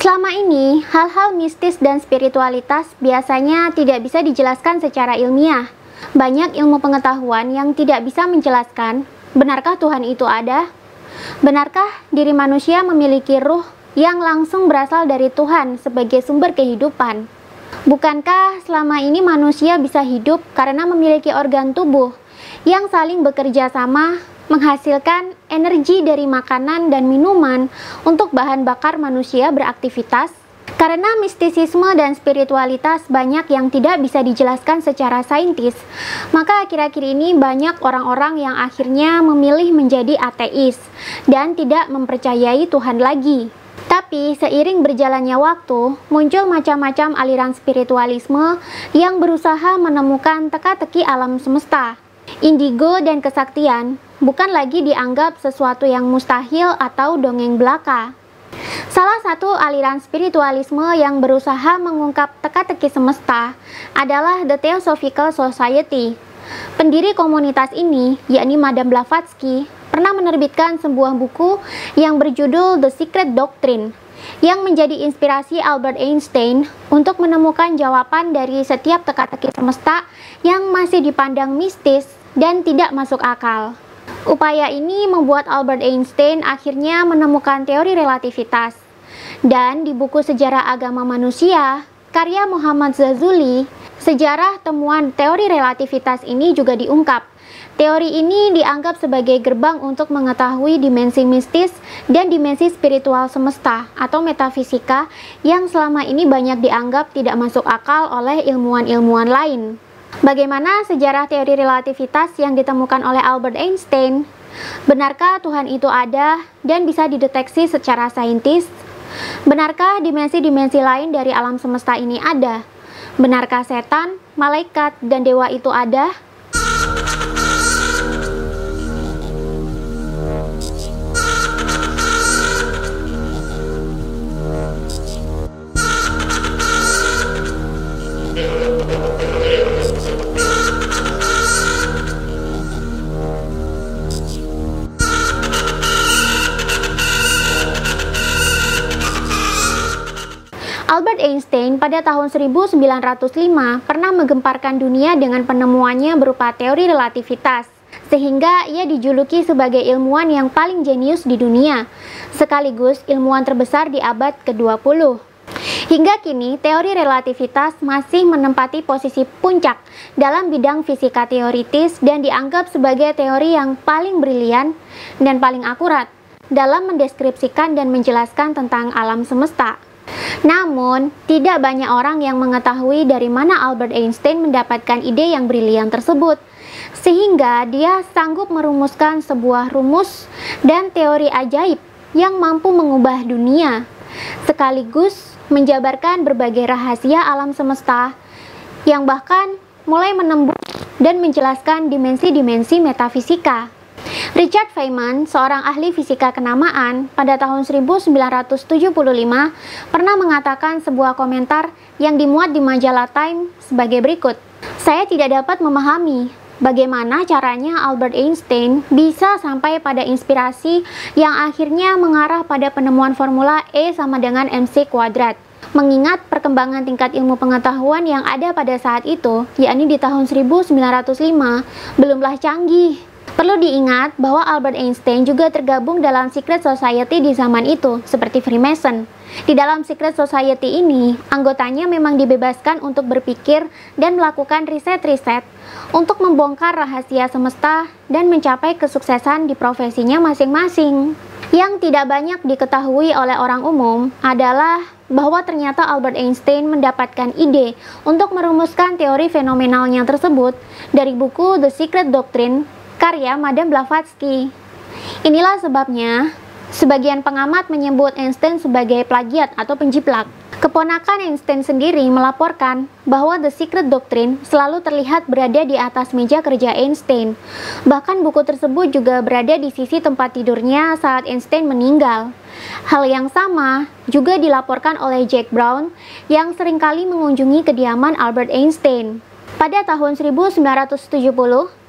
Selama ini, hal-hal mistis dan spiritualitas biasanya tidak bisa dijelaskan secara ilmiah. Banyak ilmu pengetahuan yang tidak bisa menjelaskan, benarkah Tuhan itu ada? Benarkah diri manusia memiliki ruh yang langsung berasal dari Tuhan sebagai sumber kehidupan? Bukankah selama ini manusia bisa hidup karena memiliki organ tubuh yang saling bekerja sama, menghasilkan energi dari makanan dan minuman untuk bahan bakar manusia beraktivitas? Karena mistisisme dan spiritualitas banyak yang tidak bisa dijelaskan secara saintis, maka akhir-akhir ini banyak orang-orang yang akhirnya memilih menjadi ateis dan tidak mempercayai Tuhan lagi. Tapi seiring berjalannya waktu, muncul macam-macam aliran spiritualisme yang berusaha menemukan teka-teki alam semesta. Indigo dan kesaktian bukan lagi dianggap sesuatu yang mustahil atau dongeng belaka. Salah satu aliran spiritualisme yang berusaha mengungkap teka-teki semesta adalah The Theosophical Society. Pendiri komunitas ini, yakni Madame Blavatsky, pernah menerbitkan sebuah buku yang berjudul The Secret Doctrine, yang menjadi inspirasi Albert Einstein untuk menemukan jawaban dari setiap teka-teki semesta yang masih dipandang mistis dan tidak masuk akal. Upaya ini membuat Albert Einstein akhirnya menemukan teori relativitas. Dan di buku Sejarah Agama Manusia, karya Muhammad Zazuli, sejarah temuan teori relativitas ini juga diungkap. Teori ini dianggap sebagai gerbang untuk mengetahui dimensi mistis dan dimensi spiritual semesta atau metafisika yang selama ini banyak dianggap tidak masuk akal oleh ilmuwan-ilmuwan lain. Bagaimana sejarah teori relativitas yang ditemukan oleh Albert Einstein? Benarkah Tuhan itu ada dan bisa dideteksi secara saintis? Benarkah dimensi-dimensi lain dari alam semesta ini ada? Benarkah setan, malaikat, dan dewa itu ada? Albert Einstein pada tahun 1905 pernah menggemparkan dunia dengan penemuannya berupa teori relativitas, sehingga ia dijuluki sebagai ilmuwan yang paling jenius di dunia, sekaligus ilmuwan terbesar di abad ke-20. Hingga kini, teori relativitas masih menempati posisi puncak dalam bidang fisika teoritis dan dianggap sebagai teori yang paling brilian dan paling akurat dalam mendeskripsikan dan menjelaskan tentang alam semesta. Namun, tidak banyak orang yang mengetahui dari mana Albert Einstein mendapatkan ide yang brilian tersebut, sehingga dia sanggup merumuskan sebuah rumus dan teori ajaib yang mampu mengubah dunia, sekaligus menjabarkan berbagai rahasia alam semesta yang bahkan mulai menembus dan menjelaskan dimensi-dimensi metafisika. Richard Feynman, seorang ahli fisika kenamaan, pada tahun 1975 pernah mengatakan sebuah komentar yang dimuat di majalah Time sebagai berikut. Saya tidak dapat memahami bagaimana caranya Albert Einstein bisa sampai pada inspirasi yang akhirnya mengarah pada penemuan formula E sama dengan mc kuadrat. Mengingat perkembangan tingkat ilmu pengetahuan yang ada pada saat itu, yakni di tahun 1905, belumlah canggih. Perlu diingat bahwa Albert Einstein juga tergabung dalam secret society di zaman itu, seperti Freemason. Di dalam secret society ini, anggotanya memang dibebaskan untuk berpikir dan melakukan riset-riset untuk membongkar rahasia semesta dan mencapai kesuksesan di profesinya masing-masing. Yang tidak banyak diketahui oleh orang umum adalah bahwa ternyata Albert Einstein mendapatkan ide untuk merumuskan teori fenomenalnya tersebut dari buku The Secret Doctrine karya Madame Blavatsky. Inilah sebabnya sebagian pengamat menyebut Einstein sebagai plagiat atau penjiplak. Keponakan Einstein sendiri melaporkan bahwa The Secret Doctrine selalu terlihat berada di atas meja kerja Einstein. Bahkan buku tersebut juga berada di sisi tempat tidurnya saat Einstein meninggal. Hal yang sama juga dilaporkan oleh Jack Brown yang seringkali mengunjungi kediaman Albert Einstein. Pada tahun 1970,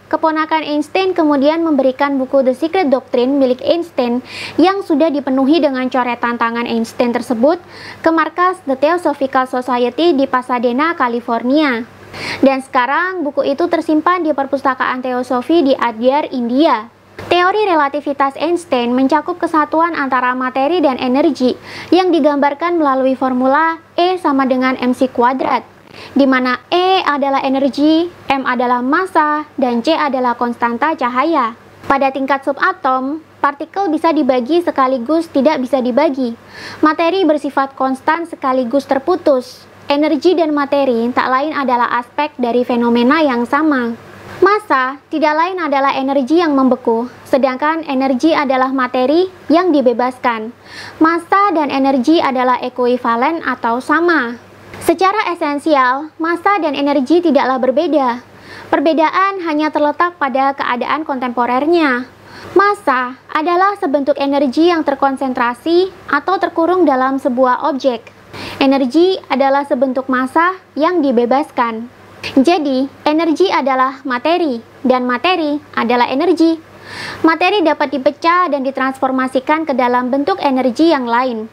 keponakan Einstein kemudian memberikan buku The Secret Doctrine milik Einstein yang sudah dipenuhi dengan coretan tangan Einstein tersebut ke markas The Theosophical Society di Pasadena, California. Dan sekarang buku itu tersimpan di perpustakaan teosofi di Adyar, India. Teori relativitas Einstein mencakup kesatuan antara materi dan energi yang digambarkan melalui formula E sama dengan mc², di mana E adalah energi, M adalah massa, dan C adalah konstanta cahaya. Pada tingkat subatom, partikel bisa dibagi sekaligus tidak bisa dibagi. Materi bersifat konstan sekaligus terputus. Energi dan materi tak lain adalah aspek dari fenomena yang sama. Massa tidak lain adalah energi yang membeku, sedangkan energi adalah materi yang dibebaskan. Massa dan energi adalah ekuivalen atau sama. Secara esensial, massa dan energi tidaklah berbeda. Perbedaan hanya terletak pada keadaan kontemporernya. Massa adalah sebentuk energi yang terkonsentrasi atau terkurung dalam sebuah objek. Energi adalah sebentuk massa yang dibebaskan. Jadi, energi adalah materi, dan materi adalah energi. Materi dapat dipecah dan ditransformasikan ke dalam bentuk energi yang lain.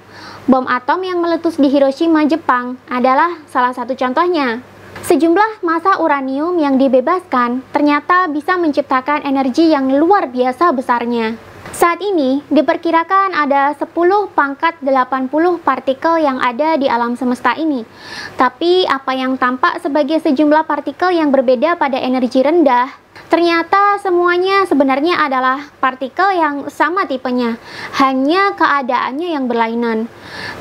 Bom atom yang meletus di Hiroshima, Jepang adalah salah satu contohnya. Sejumlah massa uranium yang dibebaskan ternyata bisa menciptakan energi yang luar biasa besarnya. Saat ini, diperkirakan ada 10 pangkat 80 partikel yang ada di alam semesta ini. Tapi, apa yang tampak sebagai sejumlah partikel yang berbeda pada energi rendah, ternyata semuanya sebenarnya adalah partikel yang sama tipenya, hanya keadaannya yang berlainan.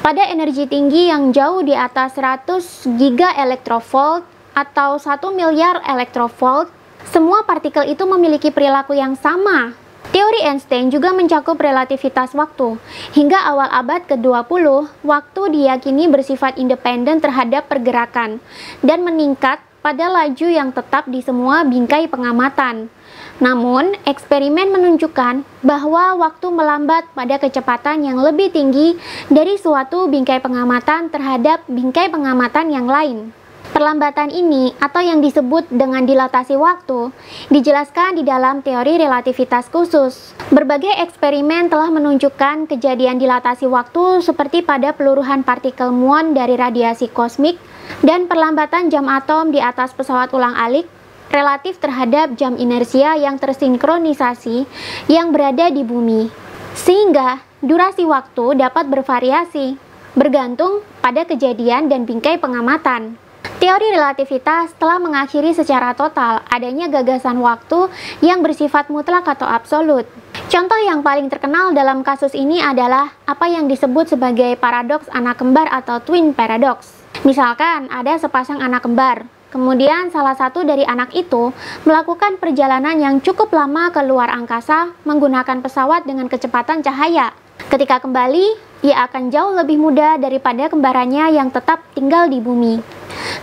Pada energi tinggi yang jauh di atas 100 giga elektrovolt atau 1 miliar elektrovolt, semua partikel itu memiliki perilaku yang sama. Teori Einstein juga mencakup relativitas waktu. Hingga awal abad ke-20, waktu diyakini bersifat independen terhadap pergerakan dan meningkat pada laju yang tetap di semua bingkai pengamatan. Namun, eksperimen menunjukkan bahwa waktu melambat pada kecepatan yang lebih tinggi dari suatu bingkai pengamatan terhadap bingkai pengamatan yang lain. Perlambatan ini, atau yang disebut dengan dilatasi waktu, dijelaskan di dalam teori relativitas khusus. Berbagai eksperimen telah menunjukkan kejadian dilatasi waktu seperti pada peluruhan partikel muon dari radiasi kosmik dan perlambatan jam atom di atas pesawat ulang-alik relatif terhadap jam inersia yang tersinkronisasi yang berada di bumi. Sehingga, durasi waktu dapat bervariasi, bergantung pada kejadian dan bingkai pengamatan. Teori relativitas telah mengakhiri secara total adanya gagasan waktu yang bersifat mutlak atau absolut. Contoh yang paling terkenal dalam kasus ini adalah apa yang disebut sebagai paradoks anak kembar atau twin paradox. Misalkan ada sepasang anak kembar, kemudian salah satu dari anak itu melakukan perjalanan yang cukup lama ke luar angkasa menggunakan pesawat dengan kecepatan cahaya. Ketika kembali, ia akan jauh lebih muda daripada kembarannya yang tetap tinggal di bumi.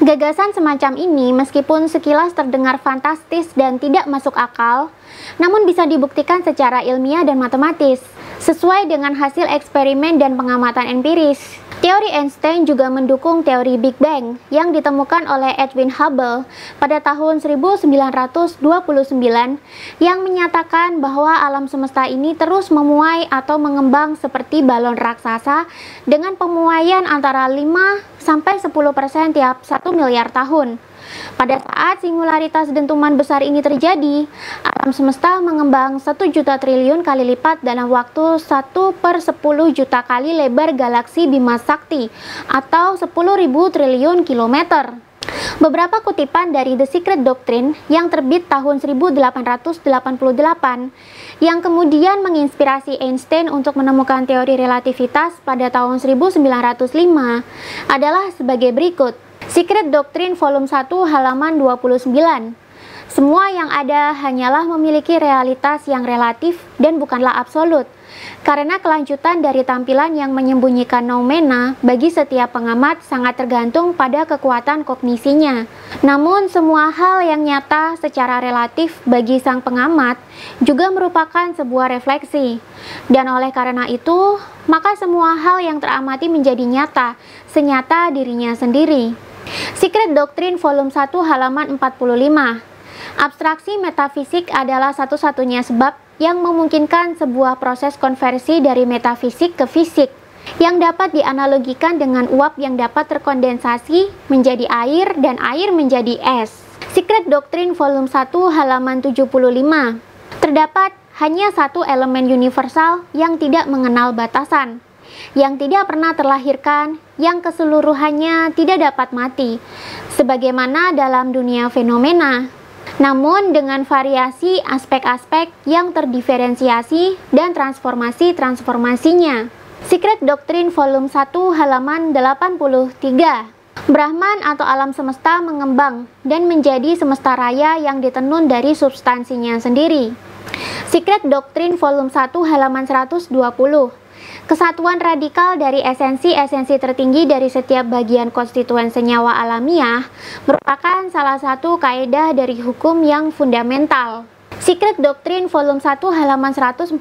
Gagasan semacam ini meskipun sekilas terdengar fantastis dan tidak masuk akal, namun bisa dibuktikan secara ilmiah dan matematis, sesuai dengan hasil eksperimen dan pengamatan empiris. Teori Einstein juga mendukung teori Big Bang yang ditemukan oleh Edwin Hubble pada tahun 1929 yang menyatakan bahwa alam semesta ini terus memuai atau mengembang seperti balon raksasa dengan pemuaian antara 5-10% tiap 1 miliar tahun. Pada saat singularitas dentuman besar ini terjadi, alam semesta mengembang 1 juta triliun kali lipat dalam waktu 1/10 juta kali lebar galaksi Bima Sakti atau 10.000 triliun kilometer. Beberapa kutipan dari The Secret Doctrine yang terbit tahun 1888 yang kemudian menginspirasi Einstein untuk menemukan teori relativitas pada tahun 1905 adalah sebagai berikut. Secret Doctrine Volume 1 halaman 29. Semua yang ada hanyalah memiliki realitas yang relatif dan bukanlah absolut. Karena kelanjutan dari tampilan yang menyembunyikan noumena bagi setiap pengamat sangat tergantung pada kekuatan kognisinya. Namun semua hal yang nyata secara relatif bagi sang pengamat juga merupakan sebuah refleksi. Dan oleh karena itu, maka semua hal yang teramati menjadi nyata, senyata dirinya sendiri. Secret Doctrine Volume 1 halaman 45. Abstraksi metafisik adalah satu-satunya sebab yang memungkinkan sebuah proses konversi dari metafisik ke fisik, yang dapat dianalogikan dengan uap yang dapat terkondensasi menjadi air dan air menjadi es. Secret Doctrine Volume 1 halaman 75. Terdapat hanya satu elemen universal yang tidak mengenal batasan, yang tidak pernah terlahirkan, yang keseluruhannya tidak dapat mati, sebagaimana dalam dunia fenomena, namun dengan variasi aspek-aspek yang terdiferensiasi dan transformasi-transformasinya. Secret Doctrine Volume 1 halaman 83. Brahman atau alam semesta mengembang dan menjadi semesta raya yang ditenun dari substansinya sendiri. Secret Doctrine Volume 1 halaman 120. Kesatuan radikal dari esensi-esensi tertinggi dari setiap bagian konstituen senyawa alamiah merupakan salah satu kaedah dari hukum yang fundamental. Secret Doctrine Volume 1 halaman 143.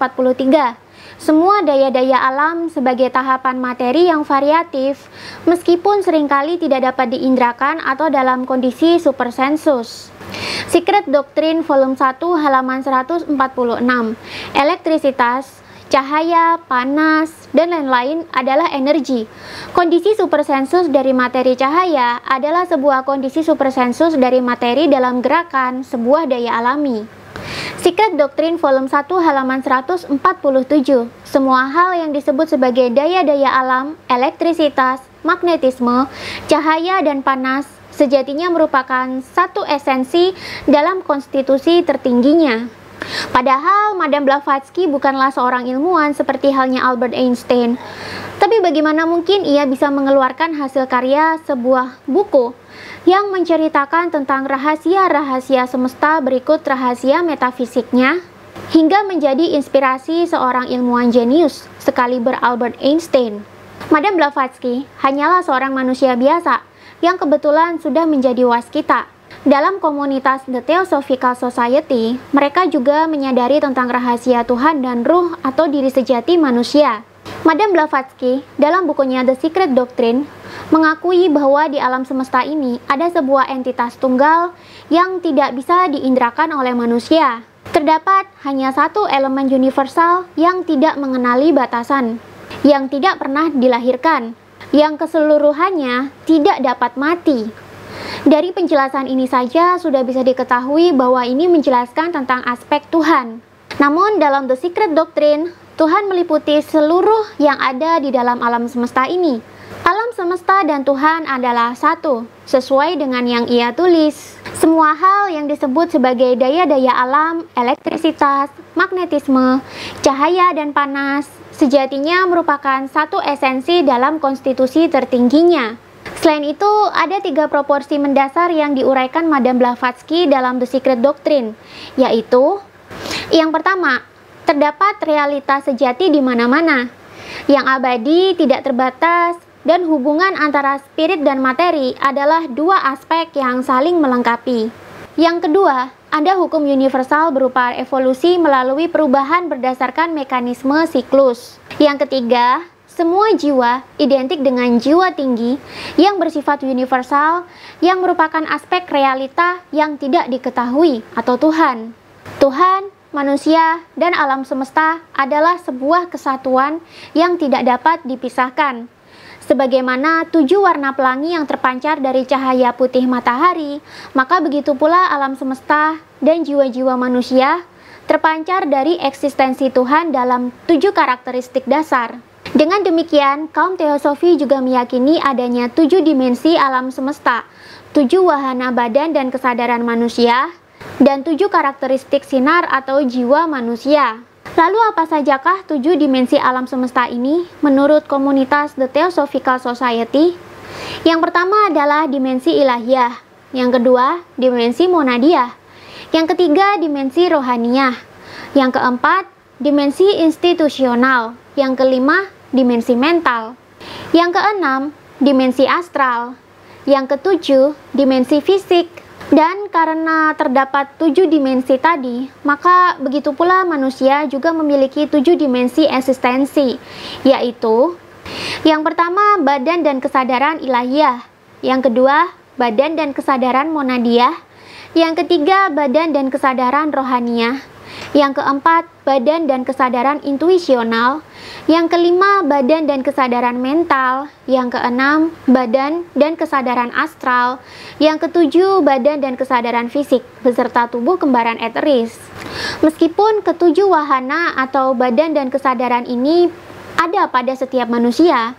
Semua daya-daya alam sebagai tahapan materi yang variatif, meskipun seringkali tidak dapat diindrakan atau dalam kondisi supersensus. Secret Doctrine Volume 1 halaman 146. Elektrisitas, cahaya, panas, dan lain-lain adalah energi. Kondisi supersensus dari materi cahaya adalah sebuah kondisi supersensus dari materi dalam gerakan sebuah daya alami. Secret Doctrine Volume 1 halaman 147. Semua hal yang disebut sebagai daya-daya alam, elektrisitas, magnetisme, cahaya, dan panas sejatinya merupakan satu esensi dalam konstitusi tertingginya. Padahal Madame Blavatsky bukanlah seorang ilmuwan seperti halnya Albert Einstein. Tapi bagaimana mungkin ia bisa mengeluarkan hasil karya sebuah buku yang menceritakan tentang rahasia-rahasia semesta berikut rahasia metafisiknya, hingga menjadi inspirasi seorang ilmuwan jenius sekaliber Albert Einstein. Madame Blavatsky hanyalah seorang manusia biasa yang kebetulan sudah menjadi waskita. Dalam komunitas The Theosophical Society, mereka juga menyadari tentang rahasia Tuhan dan ruh atau diri sejati manusia. Madame Blavatsky dalam bukunya The Secret Doctrine mengakui bahwa di alam semesta ini ada sebuah entitas tunggal yang tidak bisa diindrakan oleh manusia. Terdapat hanya satu elemen universal yang tidak mengenali batasan, yang tidak pernah dilahirkan, yang keseluruhannya tidak dapat mati. Dari penjelasan ini saja sudah bisa diketahui bahwa ini menjelaskan tentang aspek Tuhan. Namun dalam The Secret Doctrine, Tuhan meliputi seluruh yang ada di dalam alam semesta ini. Alam semesta dan Tuhan adalah satu, sesuai dengan yang ia tulis. Semua hal yang disebut sebagai daya-daya alam, elektrisitas, magnetisme, cahaya, dan panas, sejatinya merupakan satu esensi dalam konstitusi tertingginya. Selain itu, ada 3 proporsi mendasar yang diuraikan Madame Blavatsky dalam The Secret Doctrine, yaitu: yang pertama, terdapat realitas sejati di mana-mana, yang abadi, tidak terbatas, dan hubungan antara spirit dan materi adalah 2 aspek yang saling melengkapi. Yang kedua, ada hukum universal berupa evolusi melalui perubahan berdasarkan mekanisme siklus. Yang ketiga, semua jiwa identik dengan jiwa tinggi yang bersifat universal yang merupakan aspek realita yang tidak diketahui atau Tuhan. Tuhan, manusia, dan alam semesta adalah sebuah kesatuan yang tidak dapat dipisahkan. Sebagaimana 7 warna pelangi yang terpancar dari cahaya putih matahari, maka begitu pula alam semesta dan jiwa-jiwa manusia terpancar dari eksistensi Tuhan dalam 7 karakteristik dasar. Dengan demikian, kaum teosofi juga meyakini adanya 7 dimensi alam semesta, 7 wahana badan dan kesadaran manusia, dan 7 karakteristik sinar atau jiwa manusia. Lalu apa sajakah 7 dimensi alam semesta ini menurut komunitas The Theosophical Society? Yang pertama adalah dimensi ilahiyah, yang kedua dimensi monadiah, yang ketiga dimensi rohaniyah, yang keempat dimensi institusional, yang kelima dimensi mental, yang keenam dimensi astral, yang ketujuh dimensi fisik. Dan karena terdapat 7 dimensi tadi, maka begitu pula manusia juga memiliki 7 dimensi eksistensi, yaitu yang pertama badan dan kesadaran ilahiyah, yang kedua badan dan kesadaran monadiah, Yang ketiga, badan dan kesadaran rohaniah. Yang keempat, badan dan kesadaran intuisional. Yang kelima, badan dan kesadaran mental. Yang keenam, badan dan kesadaran astral. Yang ketujuh, badan dan kesadaran fisik beserta tubuh kembaran eteris. Meskipun ketujuh wahana atau badan dan kesadaran ini ada pada setiap manusia,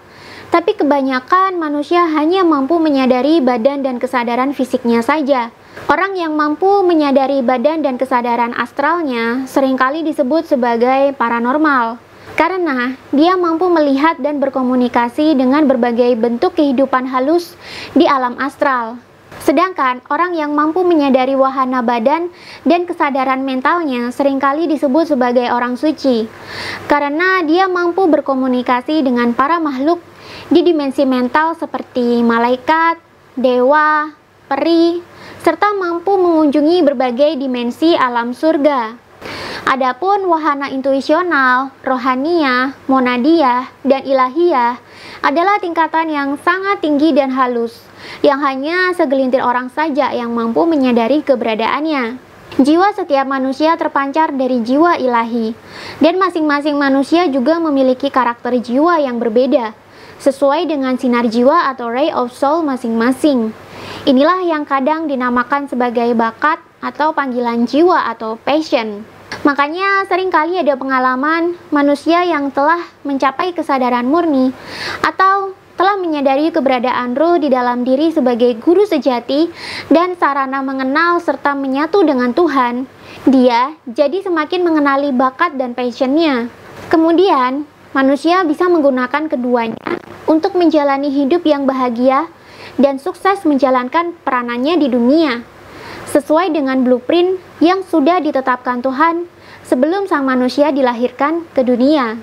tapi kebanyakan manusia hanya mampu menyadari badan dan kesadaran fisiknya saja. Orang yang mampu menyadari badan dan kesadaran astralnya seringkali disebut sebagai paranormal, karena dia mampu melihat dan berkomunikasi dengan berbagai bentuk kehidupan halus di alam astral. Sedangkan orang yang mampu menyadari wahana badan dan kesadaran mentalnya seringkali disebut sebagai orang suci, karena dia mampu berkomunikasi dengan para makhluk di dimensi mental seperti malaikat, dewa, peri, serta mampu mengunjungi berbagai dimensi alam surga. Adapun wahana intuisional, rohaniah, monadiah, dan ilahiyah adalah tingkatan yang sangat tinggi dan halus, yang hanya segelintir orang saja yang mampu menyadari keberadaannya. Jiwa setiap manusia terpancar dari jiwa ilahi, dan masing-masing manusia juga memiliki karakter jiwa yang berbeda, sesuai dengan sinar jiwa atau ray of soul masing-masing. Inilah yang kadang dinamakan sebagai bakat atau panggilan jiwa atau passion. Makanya seringkali ada pengalaman manusia yang telah mencapai kesadaran murni atau telah menyadari keberadaan roh di dalam diri sebagai guru sejati dan sarana mengenal serta menyatu dengan Tuhan. Dia jadi semakin mengenali bakat dan passionnya. Kemudian, manusia bisa menggunakan keduanya untuk menjalani hidup yang bahagia dan sukses menjalankan peranannya di dunia, sesuai dengan blueprint yang sudah ditetapkan Tuhan sebelum sang manusia dilahirkan ke dunia.